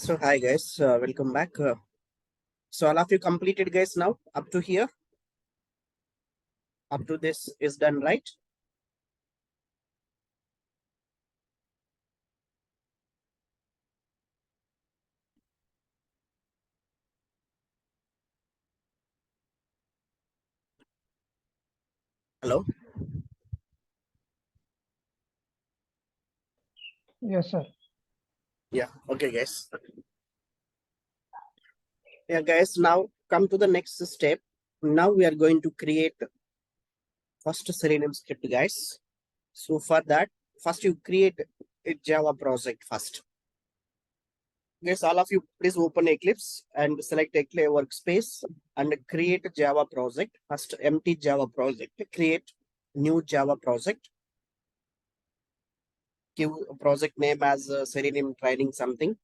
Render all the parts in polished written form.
So hi guys, welcome back. So all of you completed guys now up to here, up to this is done, right? Hello. Yes, sir. Yeah. Okay, guys. Yeah, guys. Now come to the next step. Now we are going to create first Selenium script, guys. So for that, first you create a Java project first. Guys, all of you please open Eclipse and select Eclipse workspace and create a Java project. First empty Java project. Create new Java project. Give a project name as Selenium training something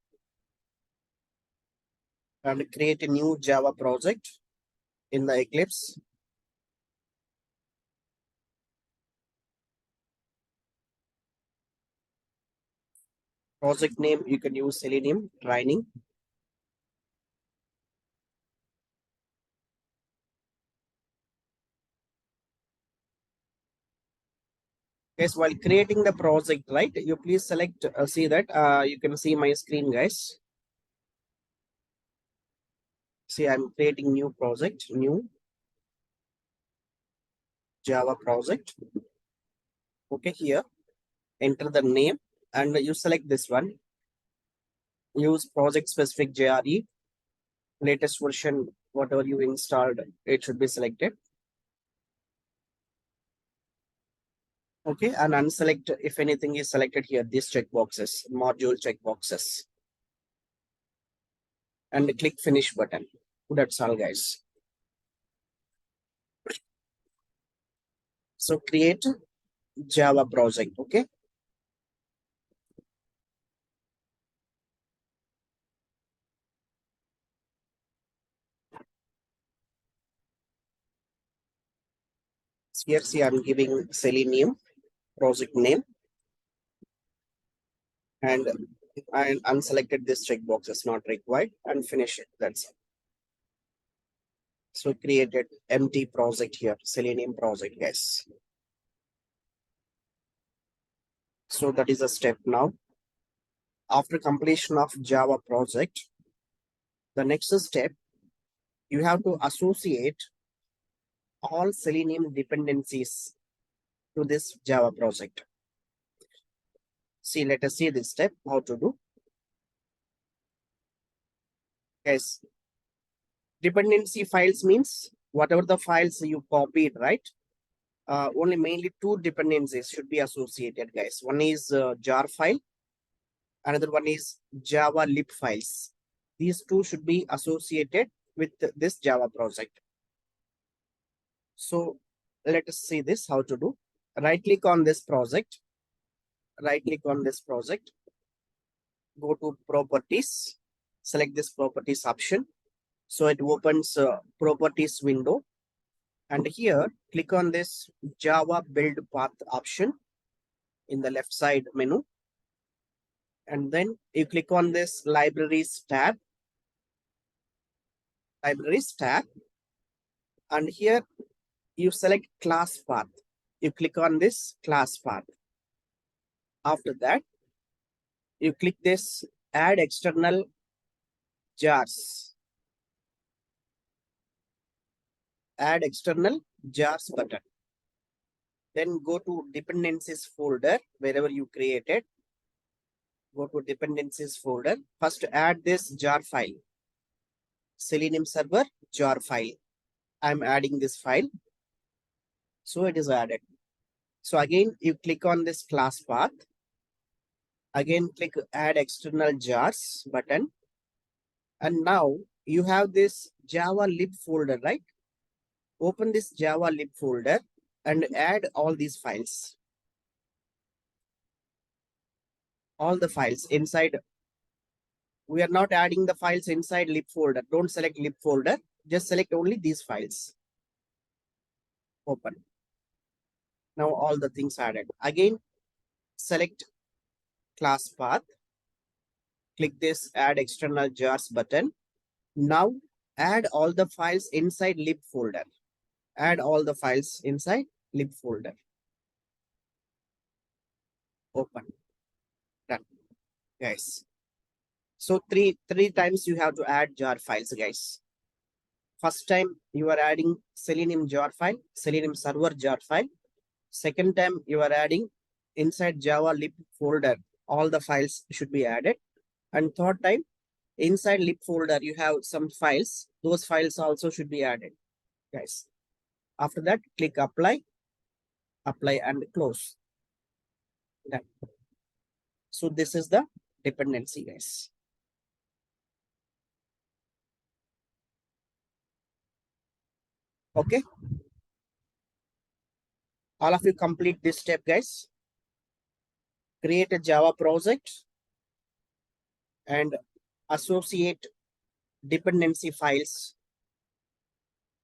and create a new Java project in the Eclipse. Project name you can use Selenium training. Guys, while creating the project, right, you please select, see that you can see my screen, guys. See, I'm creating new project, new Java project. Okay, here, enter the name and you select this one. Use project specific JRE, latest version, whatever you installed, it should be selected. Okay, and unselect if anything is selected here, these checkboxes, module checkboxes. And click finish button. That's all, guys. So create Java project. Okay. Here, see, I'm giving Selenium project name and I unselected this checkbox is not required and finish it. That's it. So created empty project here, Selenium project, guys. So that is a step now. After completion of Java project, the next step, you have to associate all Selenium dependencies to this Java project. See, let us see this step, how to do. Yes, dependency files means whatever the files you copied, right? Only mainly two dependencies should be associated, guys. One is jar file, another one is Java lib files. These two should be associated with this Java project. So let us see this, how to do. Right click on this project. Right click on this project. Go to properties. Select this properties option. So it opens properties window. And here, click on this Java build path option in the left side menu. And then you click on this libraries tab. Libraries tab. And here you select class path. You click on this class path. After that, you click this add external jars. Add external jars button. Then go to dependencies folder wherever you created. Go to dependencies folder. First add this jar file. Selenium server jar file. I'm adding this file. So it is added. So again, you click on this class path. Again, click add external jars button. And now you have this Java lib folder, right? Open this Java lib folder and add all these files. All the files inside. We are not adding the files inside lib folder. Don't select lib folder. Just select only these files. Open. Now all the things added. Again, select class path. Click this add external jars button. Now add all the files inside lib folder. Add all the files inside lib folder. Open. Done. Guys. So three times you have to add jar files, guys. First time you are adding Selenium jar file, Selenium server jar file. Second time you are adding inside Java lib folder. All the files should be added. And third time inside lib folder you have some files. Those files also should be added, guys. After that, click apply, apply and close. Done. So this is the dependency, guys. Okay. All of you complete this step, guys. Create a Java project and associate dependency files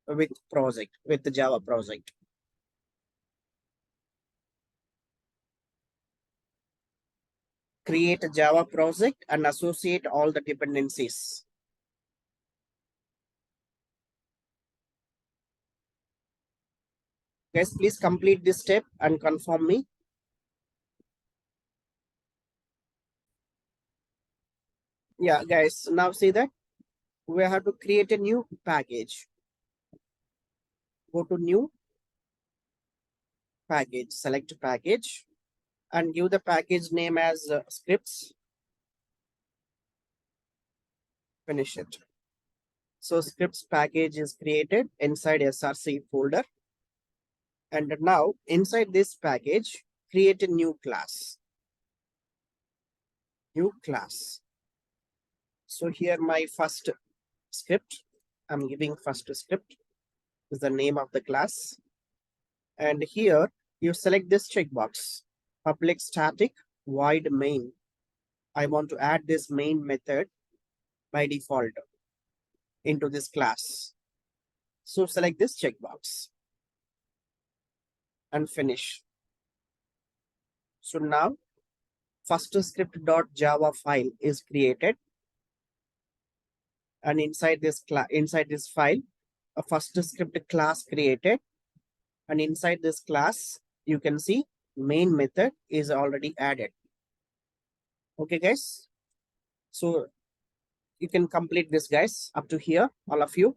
with the Java project. Create a Java project and associate all the dependencies. Guys, please complete this step and confirm me. Yeah, guys, now see that we have to create a new package. Go to new package, select package and give the package name as scripts. Finish it. So scripts package is created inside src folder. And now inside this package, create a new class. New class. So here my first script, I'm giving first script is the name of the class. And here you select this checkbox, public static void main. I want to add this main method by default into this class. So select this checkbox and finish. So now first script.java file is created. And inside this file, a first script class created. And inside this class, you can see main method is already added. Okay, guys. So you can complete this, guys, up to here, all of you.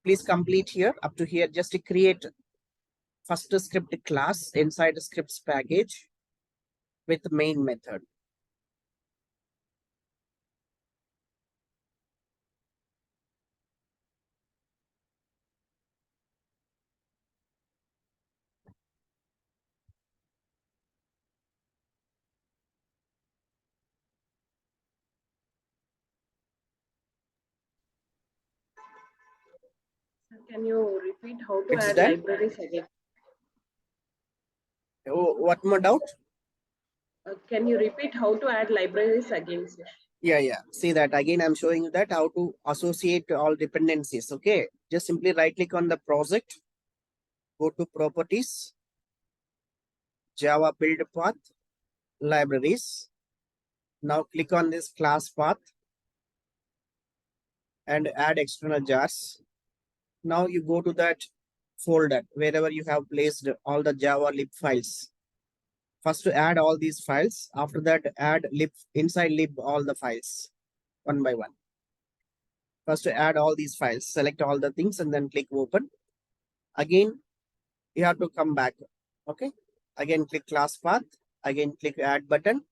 Please complete here up to here. Just to create first script class inside the scripts package with the main method. Can you repeat how to It's add done. libraries again? Oh, what more doubt? Can you repeat how to add libraries again, sir? Yeah. See that again, I'm showing you that how to associate all dependencies. Okay. Just simply right click on the project, go to properties, Java build path, libraries. Now click on this class path and add external jars. Now you go to that folder wherever you have placed all the Java lib files. First to add all these files. After that, add lib inside lib all the files one by one. First to add all these files, select all the things and then click open. Again, you have to come back. Okay. Again, click class path. Again, click add button.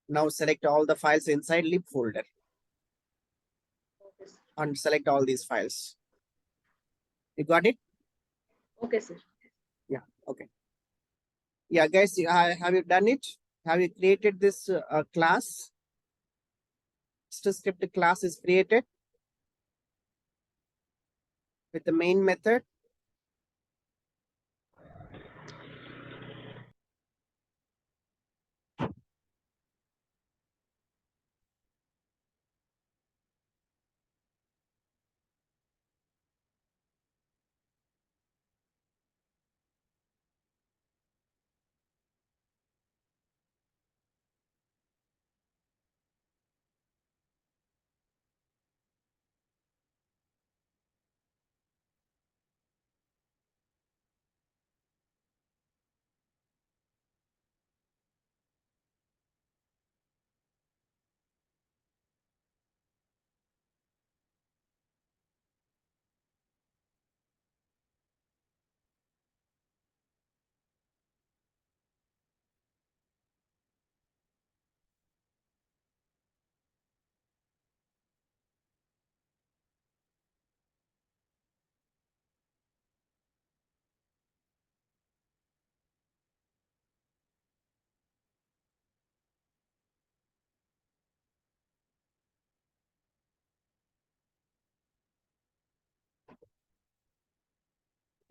Now select all the files inside lib folder Okay, sir. and select all these files. You got it? Okay, sir. Yeah. Okay. Yeah, guys, have you done it? Have you created this class? Script class is created with the main method.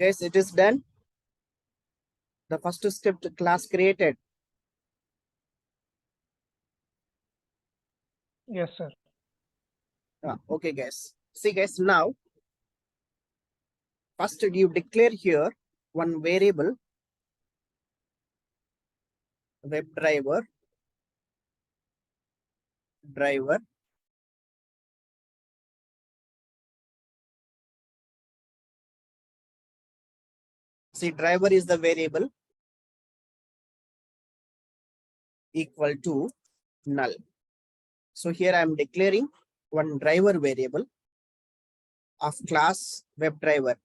Guys, it is done. The first script class created. Yes, sir. Okay, guys. See, guys, now first you declare here one variable web driver. See, driver is the variable equal to null. So here I am declaring one driver variable of class WebDriver.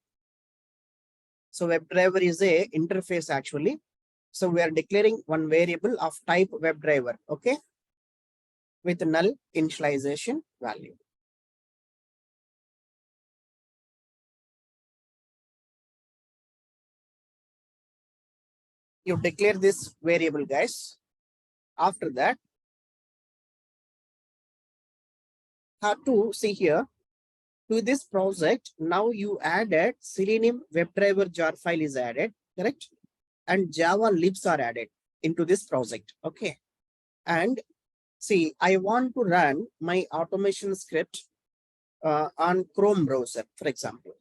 So WebDriver is a interface actually. So we are declaring one variable of type WebDriver, okay, with null initialization value. You declare this variable, guys. After that, have to see here to this project. Now you added Selenium WebDriver jar file is added, correct? And Java libs are added into this project, okay? And see, I want to run my automation script on Chrome browser, for example,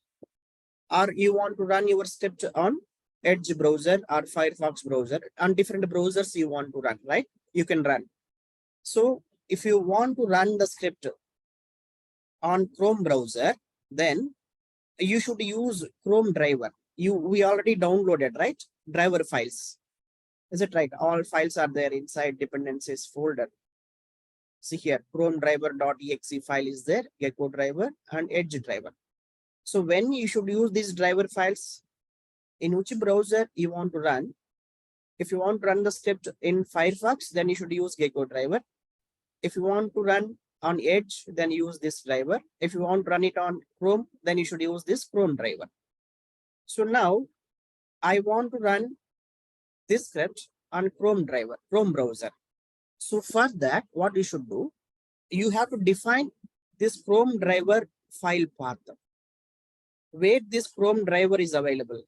or you want to run your script on Edge browser or Firefox browser. On different browsers you want to run, right? You can run. So if you want to run the script on Chrome browser, then you should use Chrome driver. We already downloaded, right? Driver files. Is it right? All files are there inside dependencies folder. See here, Chrome driver.exe file is there, Gecko driver and Edge driver. So when you should use these driver files, in which browser you want to run? If you want to run the script in Firefox, then you should use Gecko driver. If you want to run on Edge, then use this driver. If you want to run it on Chrome, then you should use this Chrome driver. So now I want to run this script on Chrome driver, Chrome browser. So for that, what you should do, you have to define this Chrome driver file path where this Chrome driver is available.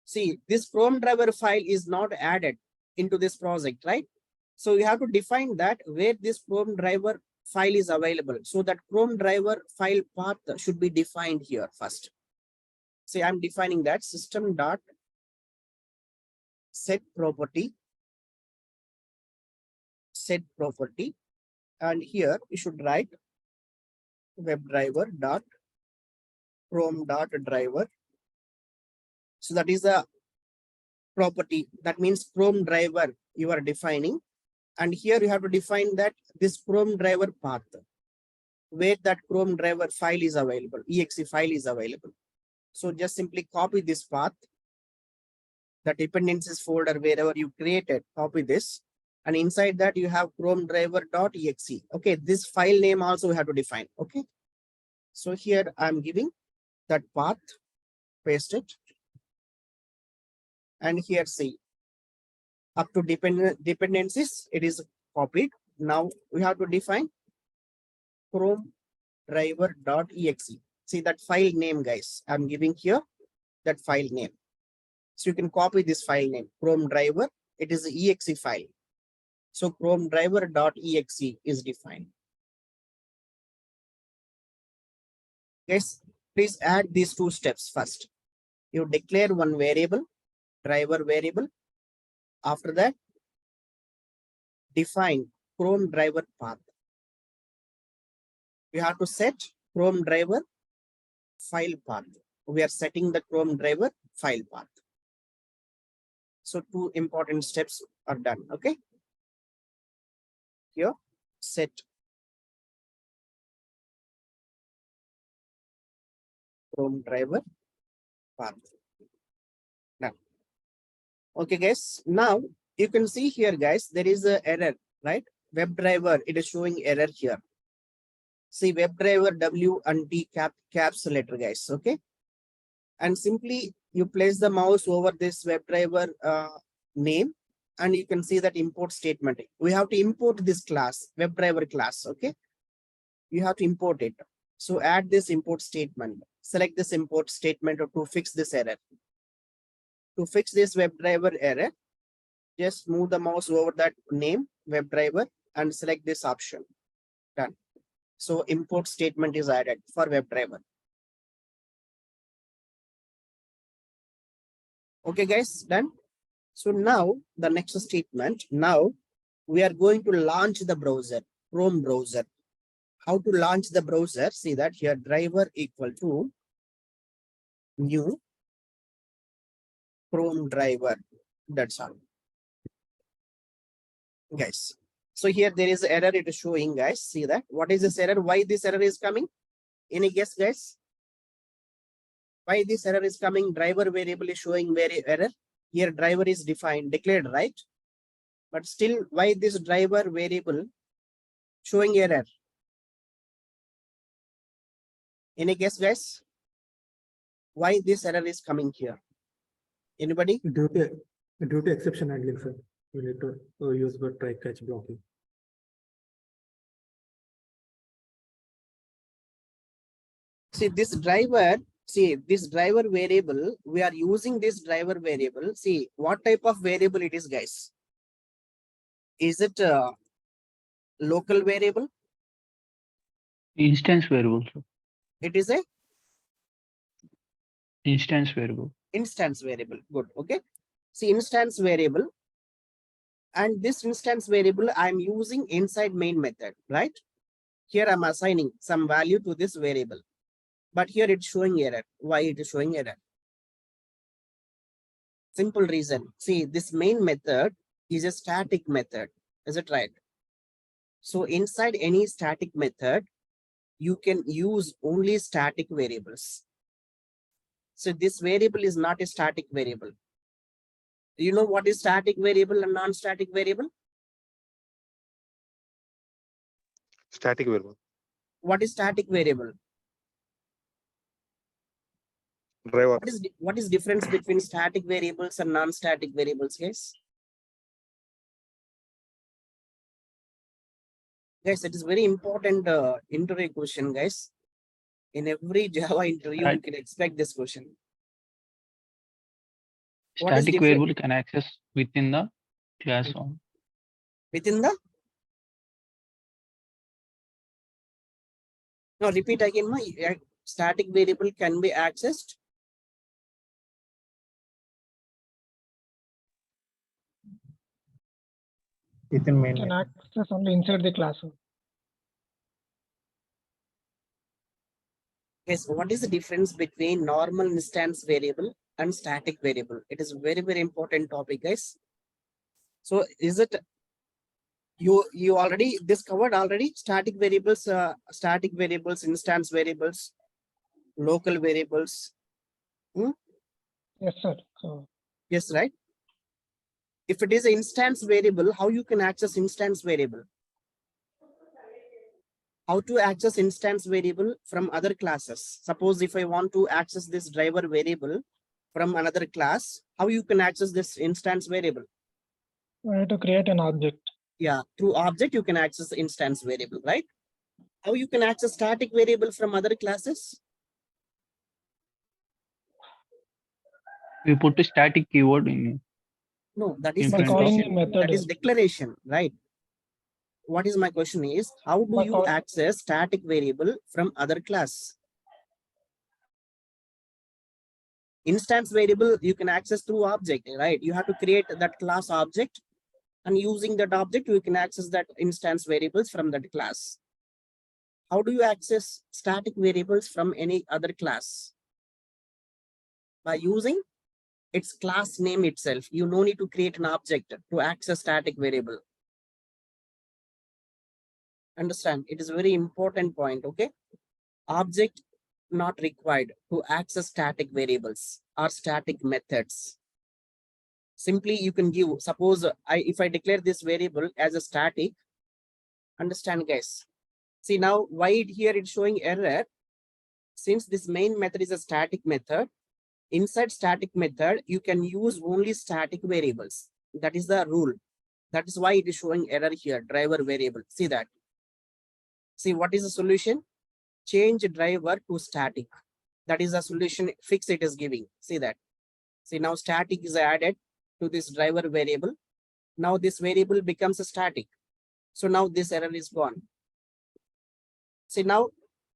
See, this Chrome driver file is not added into this project, right? So you have to define that where this Chrome driver file is available. So that Chrome driver file path should be defined here first. See, I'm defining that system dot set property, and here you should write webdriver dot Chrome dot driver. So that is a property. That means Chrome driver you are defining. And here you have to define that this Chrome driver path where that Chrome driver file is available, exe file is available. So just simply copy this path, the dependencies folder wherever you created, copy this. And inside that you have Chrome driver.exe. Okay, this file name also we have to define. Okay. So here I'm giving that path, paste it. And here see, up to dependencies, it is copied. Now we have to define Chrome driver.exe. See that file name, guys. I'm giving here that file name. So you can copy this file name, Chrome driver. It is the exe file. So Chrome driver.exe is defined. Guys, please add these two steps first. You declare one variable, driver variable. After that, define Chrome driver path. You have to set Chrome driver file path. We are setting the Chrome driver file path. So two important steps are done. Okay. Here, set Chrome driver path. Done. Okay, guys. Now you can see here, guys, there is an error, right? WebDriver, it is showing error here. See, WebDriver W and D caps letter, guys. Okay. And simply you place the mouse over this WebDriver name, and you can see that import statement. We have to import this class, WebDriver class. Okay. You have to import it. So add this import statement. Select this import statement to fix this error. To fix this WebDriver error, just move the mouse over that name WebDriver and select this option. Done. So import statement is added for WebDriver. Okay, guys, done. So now the next statement. Now we are going to launch the browser, Chrome browser. How to launch the browser? See that here, driver equal to new Chrome driver. That's all, guys. So here there is error. It is showing, guys. See that. What is this error? Why this error is coming? Any guess, guys? Why this error is coming? Driver variable is showing error. Here driver is defined, declared, right? But still, why this driver variable showing error? Any guess, guys? Why this error is coming here? Anybody? Due to exception handling, sir. We need to use the try catch blocking. See this driver. See this driver variable. We are using this driver variable. See what type of variable it is, guys. Is it a local variable? Instance variable, sir. It is a Instance variable. instance variable. Good. Okay. See instance variable. And this instance variable I'm using inside main method, right? Here I'm assigning some value to this variable. But here it's showing error. Why it is showing error? Simple reason. See, this main method is a static method. Is it right? So inside any static method, you can use only static variables. So this variable is not a static variable. Do you know what is static variable and non-static variable? Static variable. What is static variable? Driver. What is difference between static variables and non-static variables, guys? Guys, it is very important interview question, guys. In every Java interview, you can expect this question. What is Static different? variable can access within the class on. Within the? No, repeat again. Static variable can be accessed. Within main. Can access only inside the class. Yes, what is the difference between normal instance variable and static variable? It is a very, very important topic, guys. So is it you already discovered already static variables, instance variables, local variables? Yes, sir. So Yes, right? If it is an instance variable, how you can access instance variable? How to access instance variable from other classes? Suppose if I want to access this driver variable from another class, how you can access this instance variable? we need to create an object. Yeah, through object you can access the instance variable, right? How you can access static variable from other classes? We put a static keyword in. No, that is By calling the declaration. method. That is declaration, right? What is my question is, how do By you call- access static variable from other class? Instance variable you can access through object, right? You have to create that class object, and using that object you can access that instance variables from that class. How do you access static variables from any other class? By using its class name itself. You no need to create an object to access static variable. Understand? It is a very important point, okay? Object not required to access static variables or static methods. Simply you can give, suppose if I declare this variable as a static, understand, guys? See now why here it's showing error. Since this main method is a static method, inside static method, you can use only static variables. That is the rule. That is why it is showing error here, driver variable. See that. See what is the solution? change driver to static. That is a solution fix it is giving. See that. See now static is added to this driver variable. Now this variable becomes a static. So now this error is gone. See now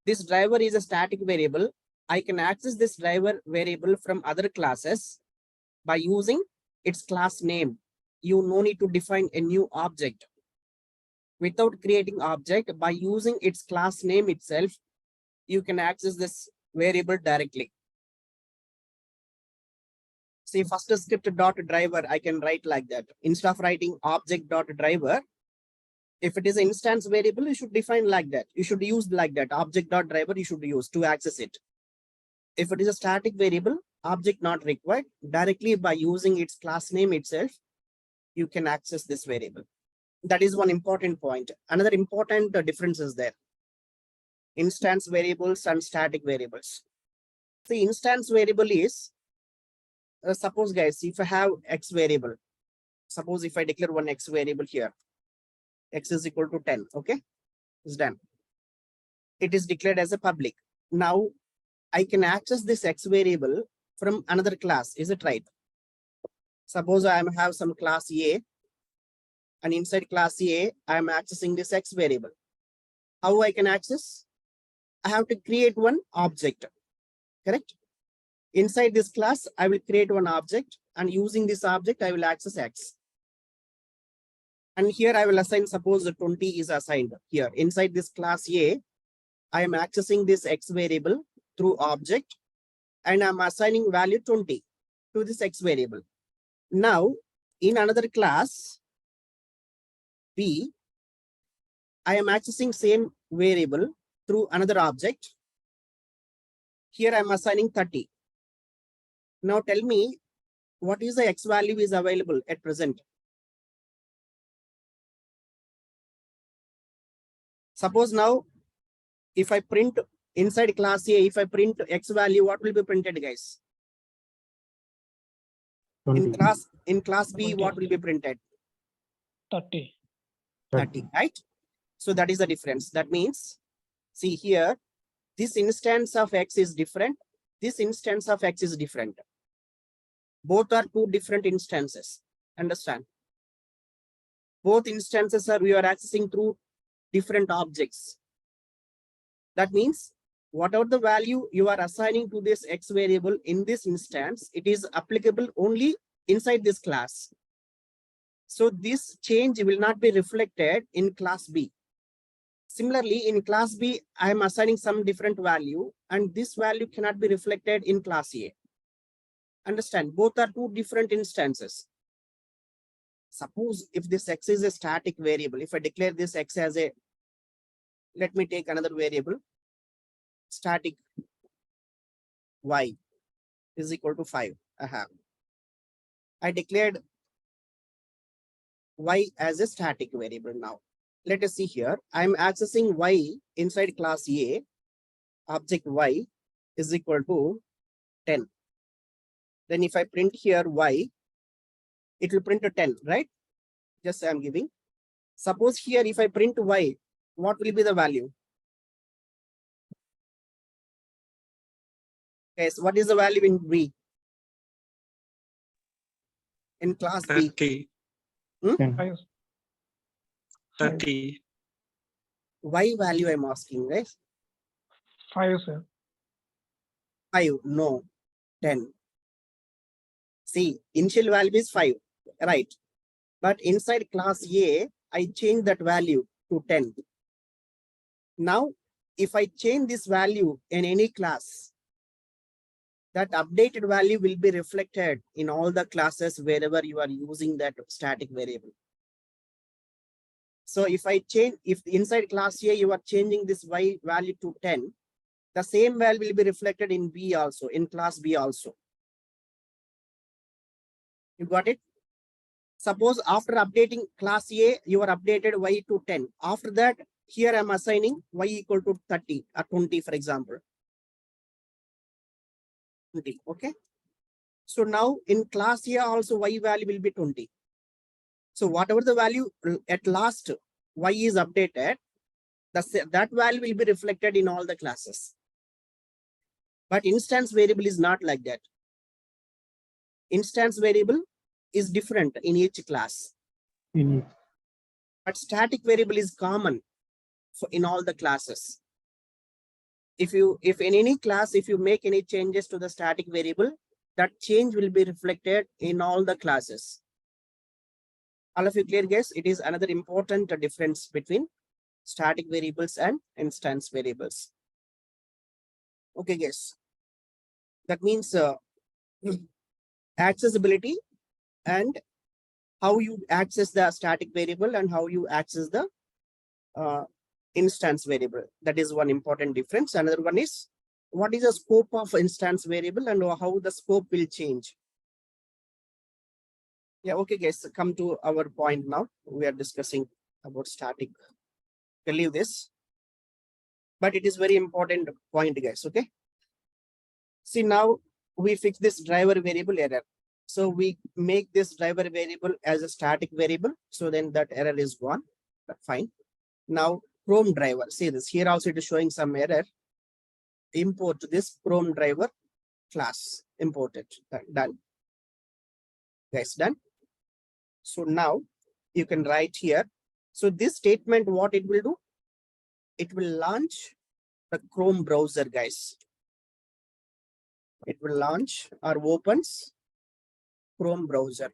this driver is a static variable. I can access this driver variable from other classes by using its class name. You no need to define a new object. Without creating object, by using its class name itself, you can access this variable directly. See, first script dot driver, I can write like that. Instead of writing object dot driver, if it is an instance variable, you should define like that. You should use like that. Object dot driver you should use to access it. If it is a static variable, object not required, directly by using its class name itself, you can access this variable. That is one important point. Another important difference is there. Instance variables and static variables. The instance variable is, suppose guys, if I have X variable, suppose if I declare one X variable here, X is equal to 10, okay, it's done. It is declared as a public. Now I can access this X variable from another class, is it right? Suppose I have some class A, and inside class A, I am accessing this X variable. How I can access? I have to create one object, correct? Inside this class, I will create one object, and using this object, I will access X. And here I will assign, suppose 20 is assigned here. Inside this class A, I am accessing this X variable through object, and I'm assigning value 20 to this X variable. Now, in another class, B, I am accessing same variable through another object. Here I'm assigning 30. Now tell me, what is the X value is available at present? Suppose now, if I print inside class A, if I print X value, what will be printed, guys? 20. In class B, 20. what will be printed? 30. 30, right? So that is the difference. That means, see here, this instance of X is different. This instance of X is different. Both are two different instances. Understand? Both instances are we are accessing through different objects. That means whatever the value you are assigning to this X variable in this instance, it is applicable only inside this class. So this change will not be reflected in class B. Similarly, in class B, I am assigning some different value, and this value cannot be reflected in class A. Understand? Both are two different instances. Suppose if this X is a static variable, if I declare this X as a, let me take another variable, static Y is equal to 5. I declared Y as a static variable now. Let us see here. I'm accessing Y inside class A. Object Y is equal to 10. Then if I print here Y, it will print a 10, right? Just I'm giving. Suppose here if I print Y, what will be the value? Yes, what is the value in B? In class B? 30. 5. 30. Y value I'm asking, right? 5, sir. 5, no, 10. See, initial value is 5, right? But inside class A, I change that value to 10. Now, if I change this value in any class, that updated value will be reflected in all the classes wherever you are using that static variable. So if I change, if inside class A, you are changing this Y value to 10, the same value will be reflected in B also, in class B also. You got it? Suppose after updating class A, you are updated Y to 10. After that, here I'm assigning Y equal to 30 or 20, for example. 20, okay? So now in class A also Y value will be 20. So whatever the value at last Y is updated, that value will be reflected in all the classes. But instance variable is not like that. Instance variable is different in each class. But static variable is common in all the classes. If in any class, if you make any changes to the static variable, that change will be reflected in all the classes. All of you clear, guys? It is another important difference between static variables and instance variables. Okay, guys. That means accessibility and how you access the static variable and how you access the instance variable. That is one important difference. Another one is what is the scope of instance variable and how the scope will change. Yeah, okay, guys, come to our point now. We are discussing about static. I'll leave this, but it is very important point, guys. Okay. See, now we fix this driver variable error. So we make this driver variable as a static variable. So then that error is gone. But fine. Now Chrome driver. See this here also it is showing some error. Import this Chrome driver class. Import it. Done. Guys, done. So now you can write here. So this statement, what it will do? It will launch the Chrome browser, guys. It will launch or opens Chrome browser.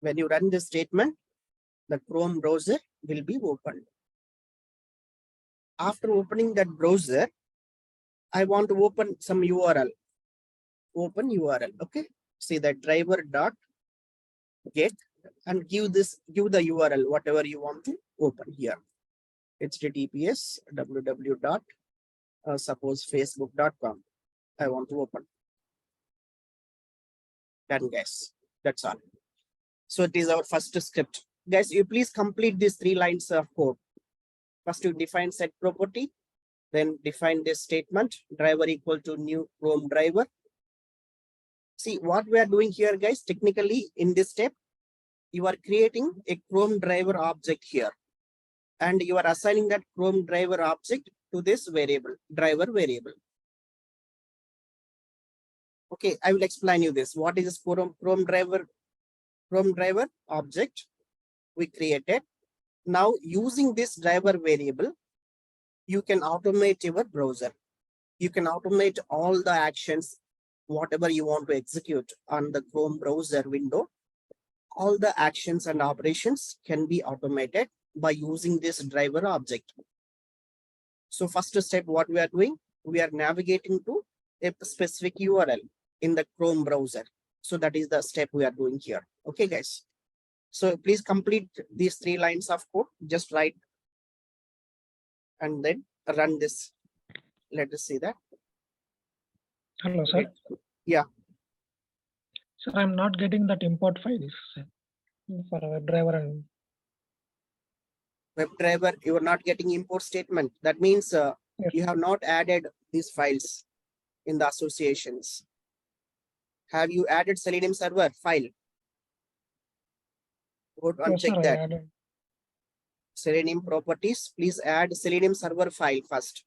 When you run this statement, the Chrome browser will be opened. After opening that browser, I want to open some URL. Open URL. Okay. See that driver dot get and give the URL, whatever you want to open here. HTTPS www. Suppose facebook.com. I want to open. Done, guys. That's all. So it is our first script. Guys, you please complete these 3 lines of code. First, you define set property, then define this statement, driver equal to new Chrome driver. See what we are doing here, guys. Technically, in this step, you are creating a Chrome driver object here, and you are assigning that Chrome driver object to this variable, driver variable. Okay, I will explain you this. What is this Chrome driver object we created? Now, using this driver variable, you can automate your browser. You can automate all the actions, whatever you want to execute on the Chrome browser window. All the actions and operations can be automated by using this driver object. So first step, what we are doing, we are navigating to a specific URL in the Chrome browser. So that is the step we are doing here. Okay, guys. So please complete these 3 lines of code. Just write and then run this. Let us see that. Hello, sir. Yeah. Sir, I'm not getting that import files for WebDriver and WebDriver, you are not getting import statement. That means Yes. you have not added these files in the associations. Have you added Selenium server file? Go and Yes, check sir, I that. added. Selenium properties, please add Selenium server file first.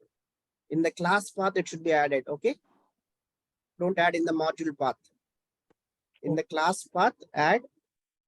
In the class path, it should be added, okay? Don't add in the module path. In the class path, add